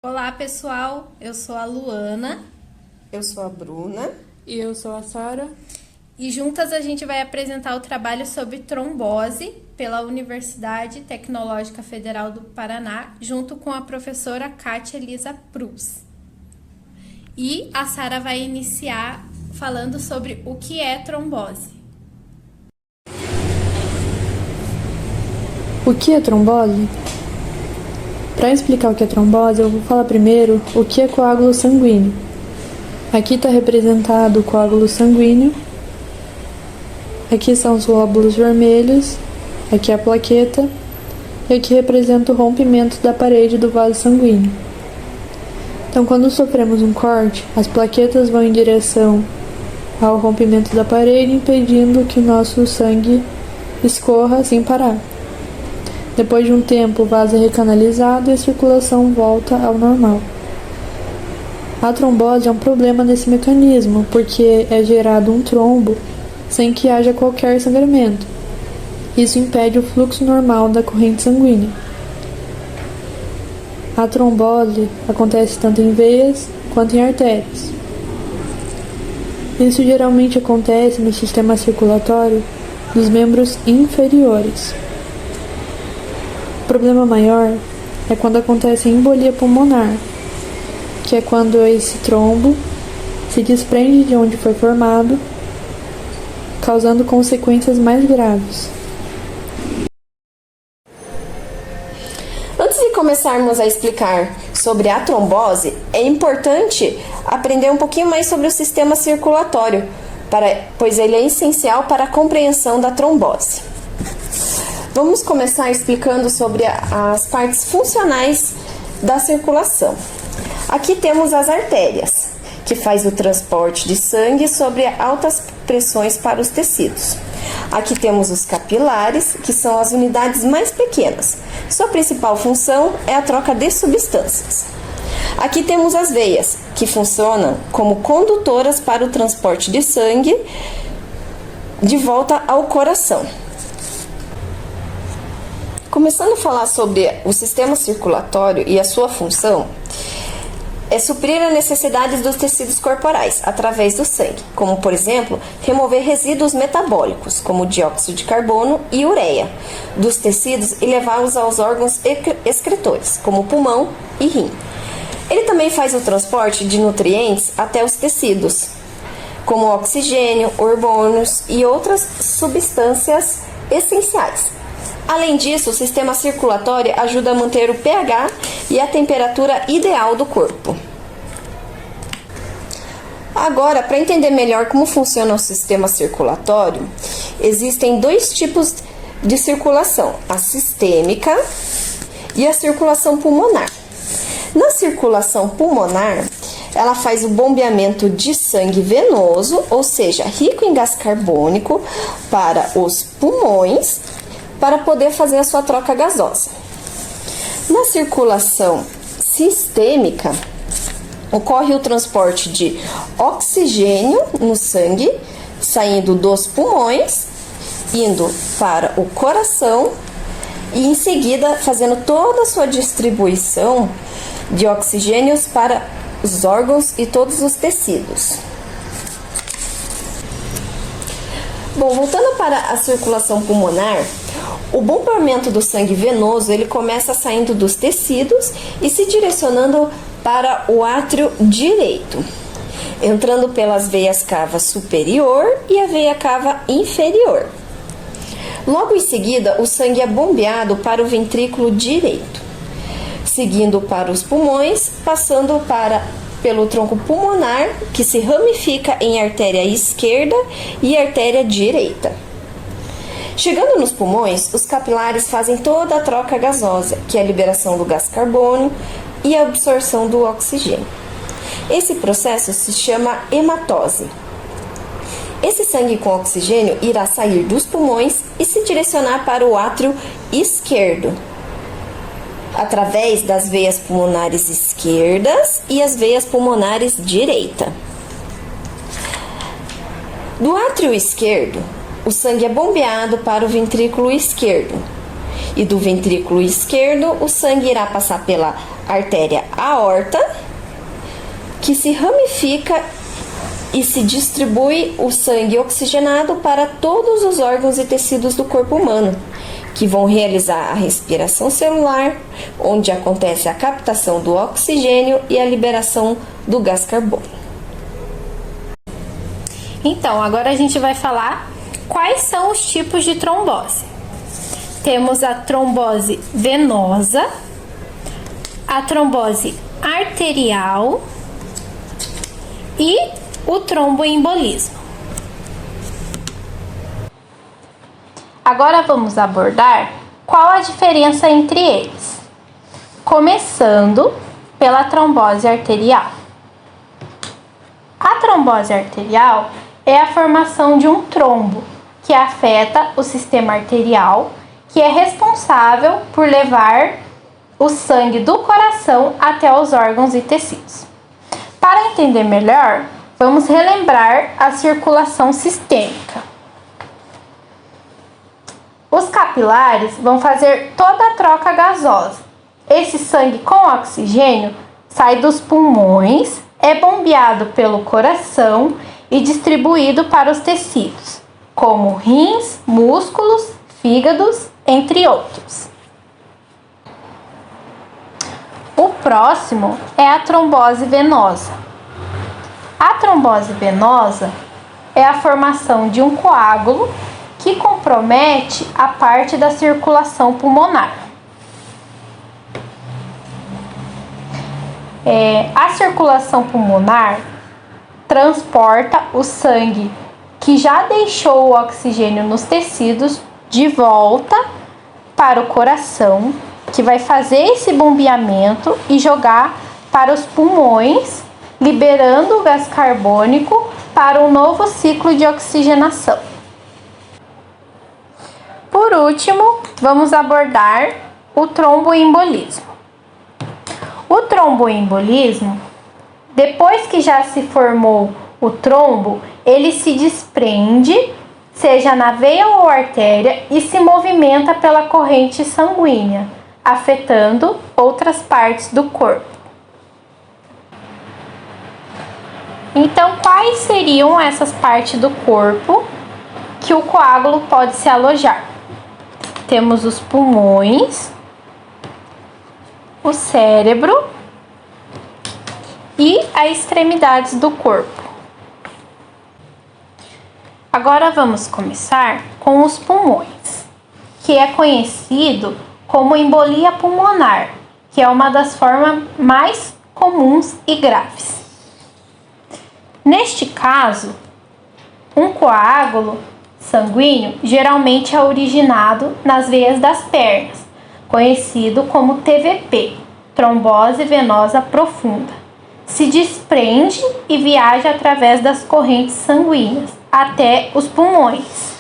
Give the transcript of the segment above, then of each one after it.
Olá, pessoal. Eu sou a Luana Eu sou a Bruna. E eu sou a Sara. e juntas a gente vai apresentar o trabalho sobre trombose pela Universidade Tecnológica Federal do Paraná, junto com a professora Kátia Elisa Prus. E a Sara vai iniciar falando sobre o que é trombose. O que é trombose? Para explicar o que é trombose, eu vou falar primeiro o que é coágulo sanguíneo. Aqui está representado o coágulo sanguíneo. Aqui são os glóbulos vermelhos. Aqui é a plaqueta. E aqui representa o rompimento da parede do vaso sanguíneo. Então, quando sofremos um corte, as plaquetas vão em direção ao rompimento da parede, impedindo que o nosso sangue escorra sem parar. Depois de um tempo, o vaso é recanalizado e a circulação volta ao normal. A trombose é um problema nesse mecanismo, porque é gerado um trombo sem que haja qualquer sangramento. Isso impede o fluxo normal da corrente sanguínea. A trombose acontece tanto em veias quanto em artérias. Isso geralmente acontece no sistema circulatório dos membros inferiores. O problema maior é quando acontece a embolia pulmonar, que é quando esse trombo se desprende de onde foi formado, causando consequências mais graves. Antes de começarmos a explicar sobre a trombose, é importante aprender um pouquinho mais sobre o sistema circulatório, pois ele é essencial para a compreensão da trombose. Vamos começar explicando sobre as partes funcionais da circulação. Aqui temos as artérias, que faz o transporte de sangue sobre altas pressões para os tecidos. Aqui temos os capilares, que são as unidades mais pequenas. Sua principal função é a troca de substâncias. Aqui temos as veias, que funcionam como condutoras para o transporte de sangue de volta ao coração. Começando a falar sobre o sistema circulatório e a sua função, é suprir as necessidades dos tecidos corporais através do sangue, como, por exemplo, remover resíduos metabólicos, como dióxido de carbono e ureia, dos tecidos e levá-los aos órgãos excretores, como pulmão e rim. Ele também faz o transporte de nutrientes até os tecidos, como oxigênio, hormônios e outras substâncias essenciais. Além disso, o sistema circulatório ajuda a manter o pH e a temperatura ideal do corpo. Agora, para entender melhor como funciona o sistema circulatório, existem dois tipos de circulação: a sistêmica e a circulação pulmonar. Na circulação pulmonar, ela faz o bombeamento de sangue venoso, ou seja, rico em gás carbônico, para os pulmões, para poder fazer a sua troca gasosa. Na circulação sistêmica, ocorre o transporte de oxigênio no sangue, saindo dos pulmões, indo para o coração e em seguida fazendo toda a sua distribuição de oxigênios para os órgãos e todos os tecidos. Bom, voltando para a circulação pulmonar, o bombeamento do sangue venoso ele começa saindo dos tecidos e se direcionando para o átrio direito, entrando pelas veias cava superior e a veia cava inferior. Logo em seguida, o sangue é bombeado para o ventrículo direito, seguindo para os pulmões, passando pelo tronco pulmonar, que se ramifica em artéria esquerda e artéria direita. Chegando nos pulmões, os capilares fazem toda a troca gasosa, que é a liberação do gás carbônico e a absorção do oxigênio. Esse processo se chama hematose. Esse sangue com oxigênio irá sair dos pulmões e se direcionar para o átrio esquerdo, através das veias pulmonares esquerdas e as veias pulmonares direita. Do átrio esquerdo, o sangue é bombeado para o ventrículo esquerdo. E do ventrículo esquerdo, o sangue irá passar pela artéria aorta, que se ramifica e se distribui o sangue oxigenado para todos os órgãos e tecidos do corpo humano, que vão realizar a respiração celular, onde acontece a captação do oxigênio e a liberação do gás carbônico. Então, agora a gente vai falar quais são os tipos de trombose. Temos a trombose venosa, a trombose arterial e o tromboembolismo. Agora vamos abordar qual a diferença entre eles. Começando pela trombose arterial. A trombose arterial é a formação de um trombo que afeta o sistema arterial, que é responsável por levar o sangue do coração até os órgãos e tecidos. Para entender melhor, vamos relembrar a circulação sistêmica. Os capilares vão fazer toda a troca gasosa. Esse sangue com oxigênio sai dos pulmões, é bombeado pelo coração e distribuído para os tecidos, como rins, músculos, fígados, entre outros. O próximo é a trombose venosa. A trombose venosa é a formação de um coágulo que compromete a parte da circulação pulmonar. A circulação pulmonar transporta o sangue que já deixou o oxigênio nos tecidos de volta para o coração, que vai fazer esse bombeamento e jogar para os pulmões, liberando o gás carbônico para um novo ciclo de oxigenação. Por último, vamos abordar o tromboembolismo. O tromboembolismo, depois que já se formou o trombo, ele se desprende, seja na veia ou artéria, e se movimenta pela corrente sanguínea, afetando outras partes do corpo. Então, quais seriam essas partes do corpo que o coágulo pode se alojar? Temos os pulmões, o cérebro e as extremidades do corpo. Agora vamos começar com os pulmões, que é conhecido como embolia pulmonar, que é uma das formas mais comuns e graves. Neste caso, um coágulo sanguíneo geralmente é originado nas veias das pernas, conhecido como TVP, trombose venosa profunda. Se desprende e viaja através das correntes sanguíneas até os pulmões,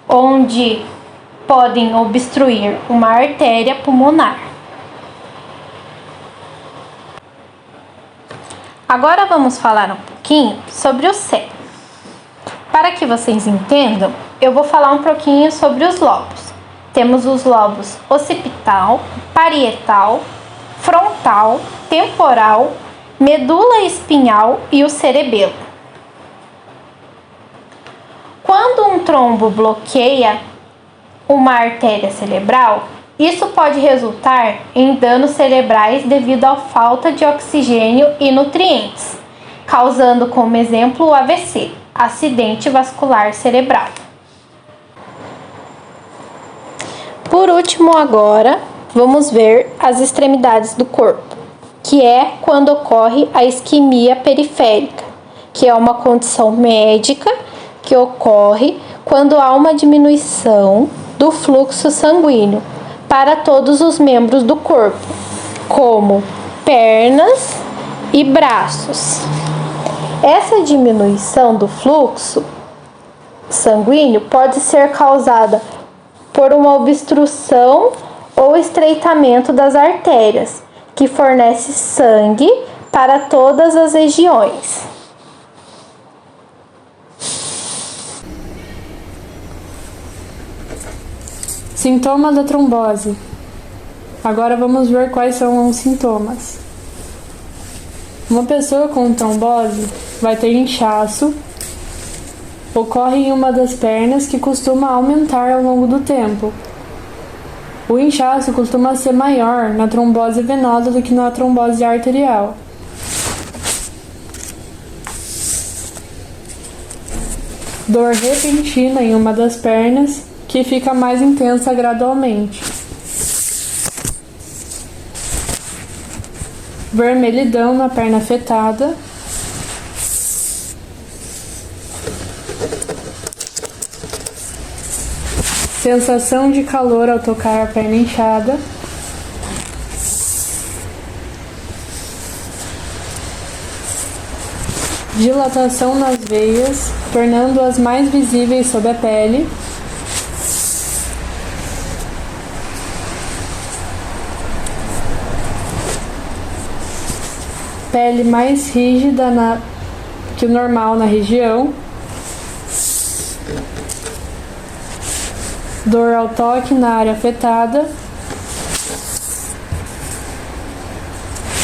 onde podem obstruir uma artéria pulmonar. Agora vamos falar um pouquinho sobre o cérebro. Para que vocês entendam, eu vou falar um pouquinho sobre os lobos. Temos os lobos occipital, parietal, frontal, temporal, medula espinhal e o cerebelo. Quando um trombo bloqueia uma artéria cerebral, isso pode resultar em danos cerebrais devido à falta de oxigênio e nutrientes, causando como exemplo o AVC, acidente vascular cerebral. Por último, agora, vamos ver as extremidades do corpo, que é quando ocorre a isquemia periférica, que é uma condição médica que ocorre quando há uma diminuição do fluxo sanguíneo para todos os membros do corpo, como pernas e braços. Essa diminuição do fluxo sanguíneo pode ser causada por uma obstrução ou estreitamento das artérias, que fornece sangue para todas as regiões. Sintomas da trombose: Agora vamos ver quais são os sintomas. Uma pessoa com trombose vai ter inchaço, ocorre em uma das pernas que costuma aumentar ao longo do tempo. O inchaço costuma ser maior na trombose venosa do que na trombose arterial. Dor repentina em uma das pernas, que fica mais intensa gradualmente. Vermelhidão na perna afetada. Sensação de calor ao tocar a perna inchada. Dilatação nas veias, tornando-as mais visíveis sob a pele. Pele mais rígida que o normal na região. Dor ao toque na área afetada.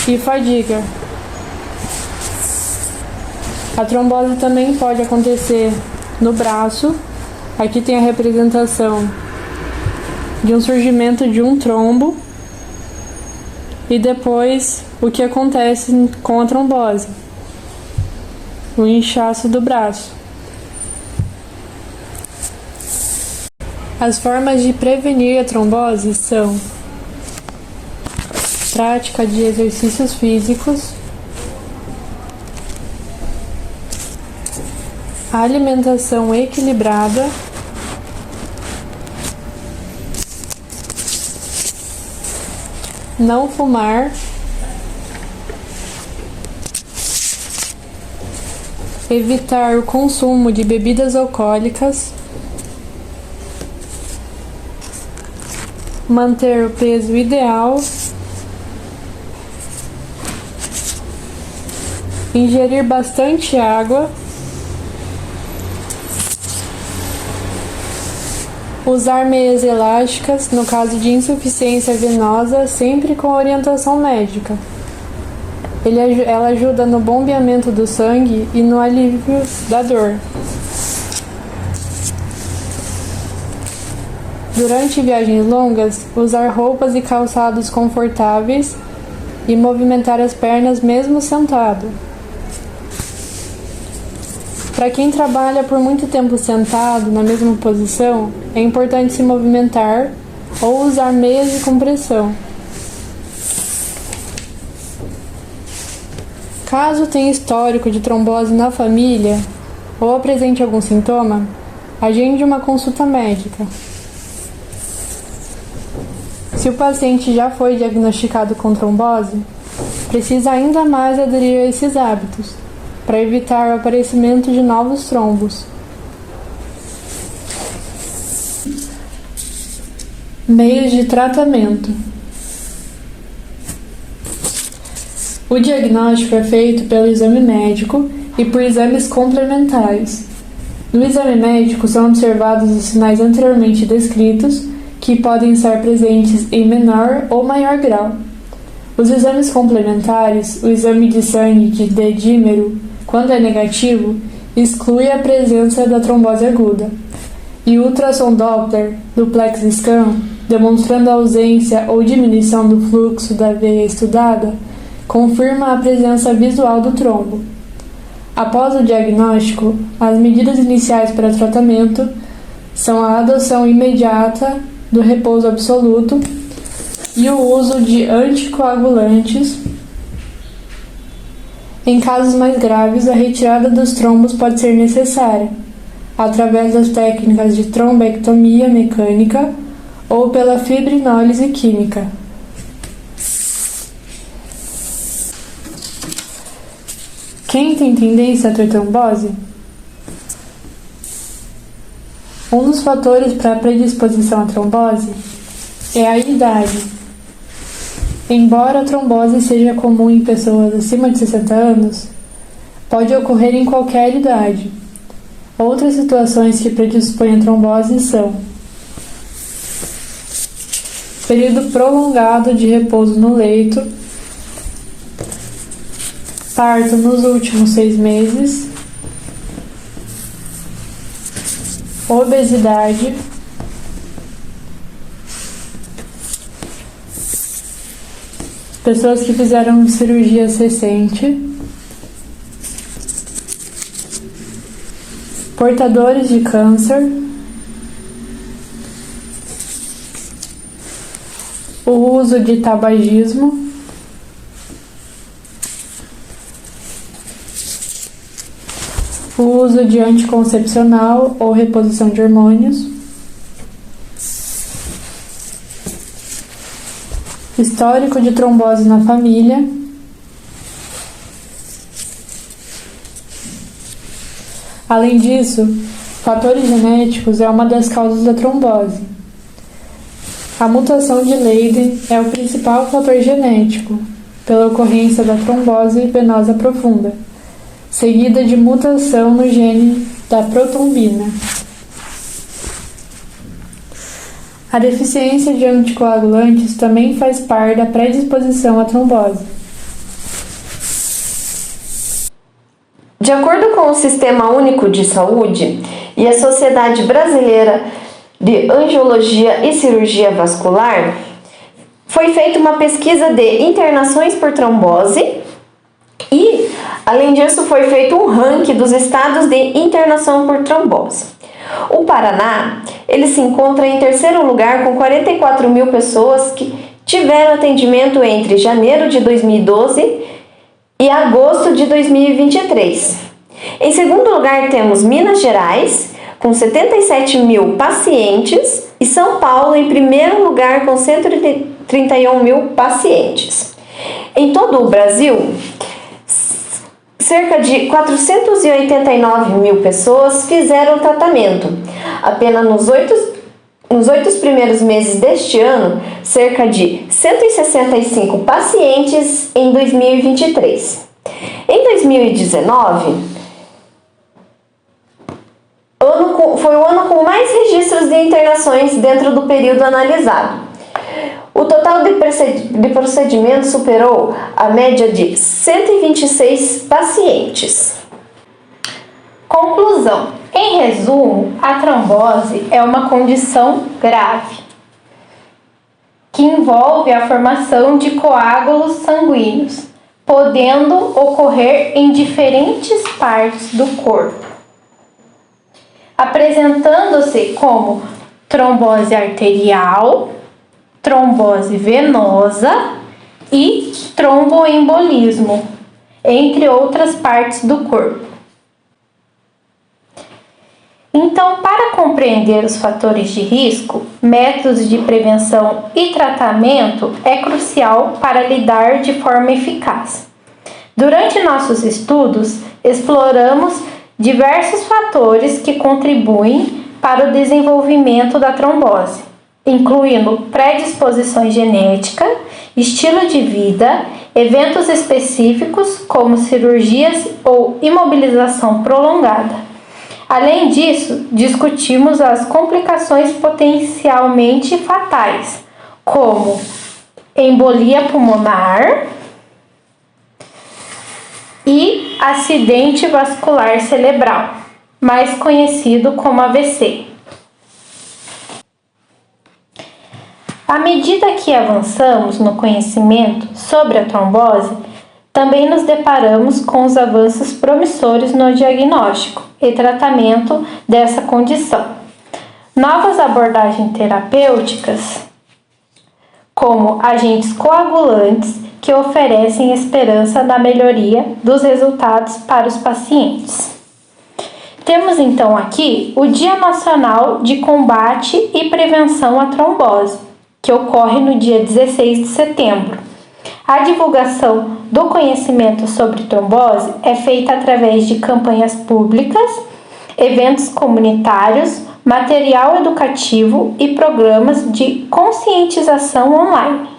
E fadiga. A trombose também pode acontecer no braço. Aqui tem a representação de um surgimento de um trombo. E depois, o que acontece com a trombose? O inchaço do braço. As formas de prevenir a trombose são prática de exercícios físicos, alimentação equilibrada, não fumar, evitar o consumo de bebidas alcoólicas, manter o peso ideal, ingerir bastante água, usar meias elásticas no caso de insuficiência venosa, sempre com orientação médica. Ela ajuda no bombeamento do sangue e no alívio da dor. Durante viagens longas, usar roupas e calçados confortáveis e movimentar as pernas mesmo sentado. Para quem trabalha por muito tempo sentado na mesma posição, é importante se movimentar ou usar meias de compressão. Caso tenha histórico de trombose na família ou apresente algum sintoma, agende uma consulta médica. Se o paciente já foi diagnosticado com trombose, precisa ainda mais aderir a esses hábitos, para evitar o aparecimento de novos trombos. Meios de tratamento. O diagnóstico é feito pelo exame médico e por exames complementares. No exame médico são observados os sinais anteriormente descritos, que podem estar presentes em menor ou maior grau. Os exames complementares, o exame de sangue de D-dímero, quando é negativo, exclui a presença da trombose aguda. E o ultrassom Doppler, duplex scan, demonstrando a ausência ou diminuição do fluxo da veia estudada, confirma a presença visual do trombo. Após o diagnóstico, as medidas iniciais para tratamento são a adoção imediata do repouso absoluto e o uso de anticoagulantes. Em casos mais graves, a retirada dos trombos pode ser necessária, através das técnicas de trombectomia mecânica ou pela fibrinólise química. Quem tem tendência a ter trombose? Um dos fatores para a predisposição à trombose é a idade. Embora a trombose seja comum em pessoas acima de 60 anos, pode ocorrer em qualquer idade. Outras situações que predispõem à trombose são período prolongado de repouso no leito, parto nos últimos 6 meses, obesidade, pessoas que fizeram cirurgias recentes, portadores de câncer, o uso de tabagismo, o uso de anticoncepcional ou reposição de hormônios, histórico de trombose na família, além disso, fatores genéticos é uma das causas da trombose. A mutação de Leiden é o principal fator genético pela ocorrência da trombose venosa profunda, seguida de mutação no gene da protrombina. A deficiência de anticoagulantes também faz parte da predisposição à trombose. De acordo com o Sistema Único de Saúde e a Sociedade Brasileira de Angiologia e Cirurgia Vascular, foi feita uma pesquisa de internações por trombose e, além disso, foi feito um ranking dos estados de internação por trombose. O Paraná, ele se encontra em terceiro lugar com 44 mil pessoas que tiveram atendimento entre janeiro de 2012 e agosto de 2023. Em segundo lugar temos Minas Gerais, com 77 mil pacientes, e São Paulo em primeiro lugar com 131 mil pacientes. Em todo o Brasil, cerca de 489 mil pessoas fizeram tratamento. Apenas nos 8 primeiros meses deste ano, cerca de 165 pacientes em 2023. Em 2019, foi o ano com mais registros de internações dentro do período analisado. O total de procedimentos superou a média de 126 pacientes. Conclusão. Em resumo, a trombose é uma condição grave que envolve a formação de coágulos sanguíneos, podendo ocorrer em diferentes partes do corpo, apresentando-se como trombose arterial, trombose venosa e tromboembolismo, entre outras partes do corpo. Então, para compreender os fatores de risco, métodos de prevenção e tratamento é crucial para lidar de forma eficaz. Durante nossos estudos, exploramos diversos fatores que contribuem para o desenvolvimento da trombose, incluindo predisposição genética, estilo de vida, eventos específicos como cirurgias ou imobilização prolongada. Além disso, discutimos as complicações potencialmente fatais, como embolia pulmonar e acidente vascular cerebral, mais conhecido como AVC. À medida que avançamos no conhecimento sobre a trombose, também nos deparamos com os avanços promissores no diagnóstico e tratamento dessa condição. Novas abordagens terapêuticas, como agentes coagulantes, que oferecem esperança da melhoria dos resultados para os pacientes. Temos então aqui o Dia Nacional de Combate e Prevenção à Trombose, que ocorre no dia 16 de setembro. A divulgação do conhecimento sobre trombose é feita através de campanhas públicas, eventos comunitários, material educativo e programas de conscientização online.